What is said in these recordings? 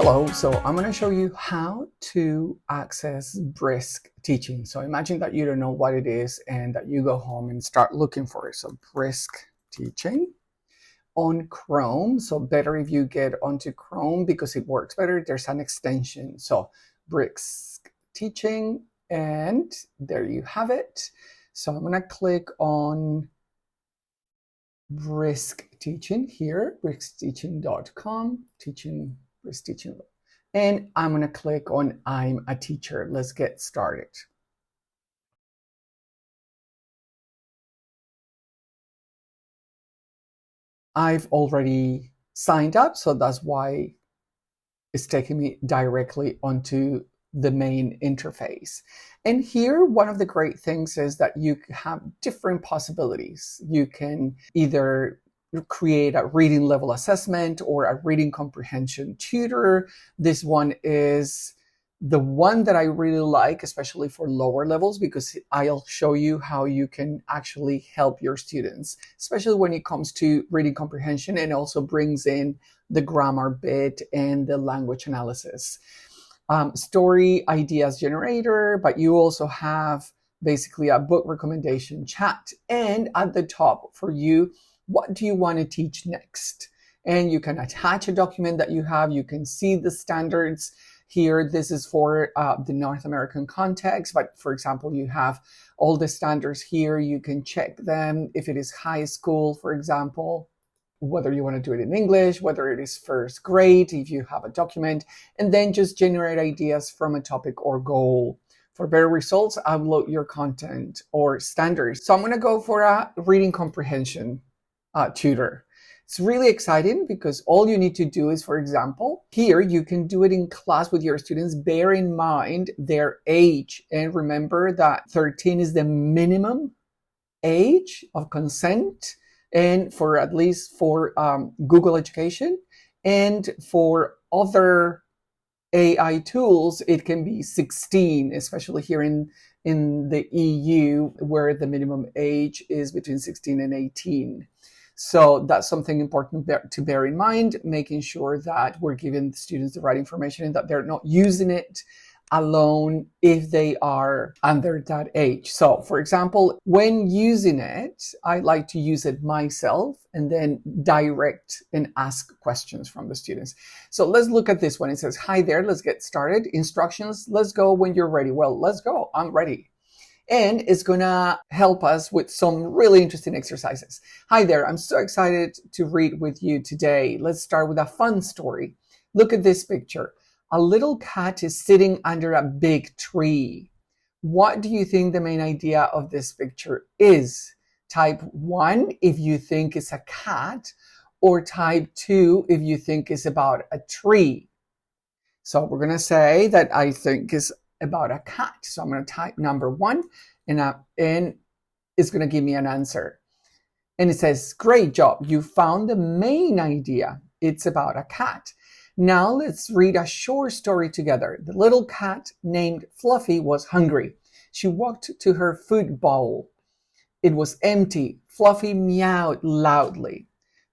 Hello, so I'm going to show you how to access Brisk Teaching. So imagine that you don't know what it is and that you go home and start looking for it. So Brisk Teaching on Chrome. So better if you get onto Chrome because it works better. There's an extension. So Brisk Teaching, and there you have it. So I'm going to click on Brisk Teaching here, briskteaching.com, teaching Brisk Teaching. And I'm going to click on I'm a teacher. Let's get started. I've already signed up, so that's why it's taking me directly onto the main interface. And here, one of the great things is that you have different possibilities. You can either create a reading level assessment or a reading comprehension tutor. This one is the one that I really like, especially for lower levels, because I'll show you how you can actually help your students, especially when it comes to reading comprehension, and also brings in the grammar bit and the language analysis. Story ideas generator, but you also have basically a book recommendation chat. And at the top for you, what do you want to teach next? And you can attach a document that you have. You can see the standards here. This is for the North American context. But for example, you have all the standards here. You can check them if it is high school, for example, whether you want to do it in English, whether it is first grade, if you have a document, and then just generate ideas from a topic or goal. For better results, upload your content or standards. So I'm going to go for a reading comprehension tutor. It's really exciting because all you need to do is, for example, here you can do it in class with your students. Bear in mind their age, and remember that 13 is the minimum age of consent, and for at least for Google Education, and for other AI tools, it can be 16, especially here in the EU, where the minimum age is between 16 and 18. So that's something important to bear in mind, making sure that we're giving the students the right information and that they're not using it alone if they are under that age. So for example, when using it, I like to use it myself and then direct and ask questions from the students. So let's look at this one. It says, hi there, let's get started. Instructions, let's go when you're ready. Well, let's go, I'm ready. And it's gonna help us with some really interesting exercises. Hi there, I'm so excited to read with you today. Let's start with a fun story. Look at this picture. A little cat is sitting under a big tree. What do you think the main idea of this picture is? Type 1 if you think it's a cat, or type 2 if you think it's about a tree. So we're going to say that I think it's about a cat. So I'm going to type number 1 and it's going to give me an answer. And it says, great job. You found the main idea. It's about a cat. Now let's read a short story together. The little cat named Fluffy was hungry. She walked to her food bowl. It was empty. Fluffy meowed loudly.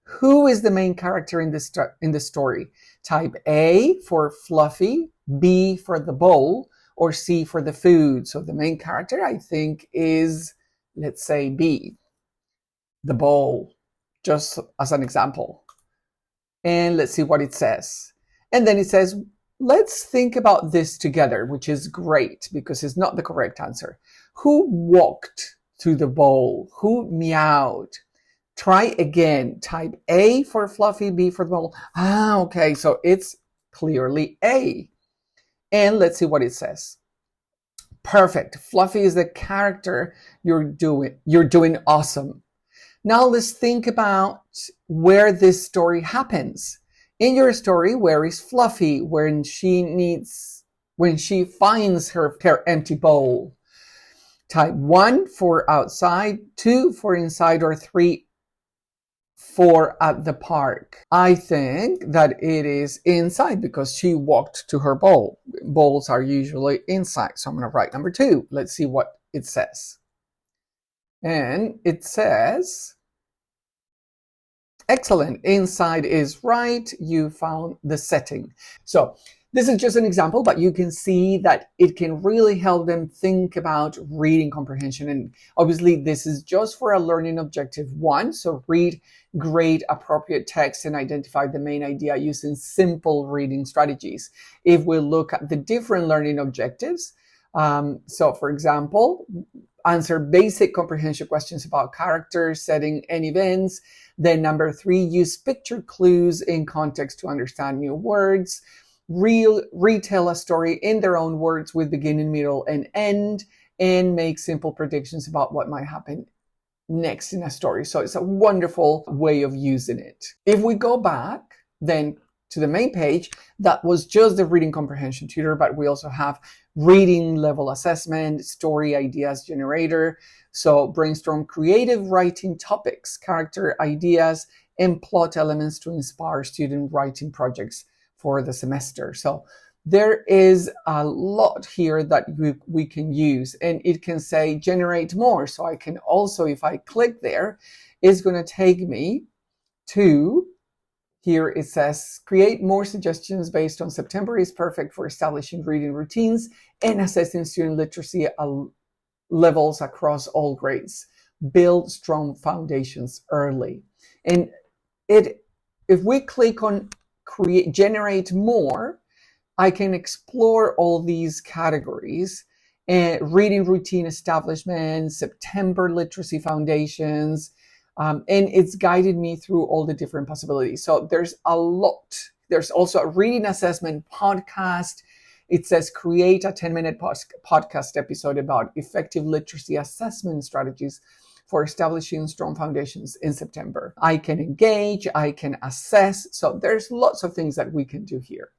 Who is the main character in the story? Type A for Fluffy, B for the bowl, or C for the food. So the main character, I think, is, let's say, B, the bowl, just as an example. And let's see what it says. And then it says, let's think about this together, which is great because it's not the correct answer. Who walked to the bowl? Who meowed? Try again. Type A for Fluffy, B for the bowl. Okay, so it's clearly A. And let's see what it says. Perfect. Fluffy is the character. You're doing awesome. Now let's think about where this story happens. In your story, where is Fluffy when she finds her empty bowl? Type 1 for outside, 2 for inside, or 3 for at the park. I think that it is inside because she walked to her bowl. Bowls are usually inside. So I'm going to write number 2. Let's see what it says. And it says, Excellent. Inside is right. You found the setting. So this is just an example, but you can see that it can really help them think about reading comprehension. And obviously this is just for a learning objective 1. So read great appropriate text and identify the main idea using simple reading strategies. If we look at the different learning objectives, so for example, answer basic comprehension questions about characters, setting, and events. Then number 3, use picture clues in context to understand new words. Retell a story in their own words with beginning, middle, and end, and make simple predictions about what might happen next in a story. So it's a wonderful way of using it. If we go back then to the main page, that was just the Reading Comprehension Tutor, but we also have reading level assessment, story ideas generator. So brainstorm creative writing topics, character ideas, and plot elements to inspire student writing projects for the semester. So there is a lot here that we can use, and it can say generate more. So I can also, if I click there, it's going to take me to here. It says create more suggestions based on September is perfect for establishing reading routines and assessing student literacy levels across all grades. Build strong foundations early. And if we click on generate more, I can explore all these categories and reading routine establishment, September literacy foundations, and it's guided me through all the different possibilities. So there's a lot. There's also a reading assessment podcast. It says create a 10-minute podcast episode about effective literacy assessment strategies for establishing strong foundations in September. I can engage, I can assess. So there's lots of things that we can do here.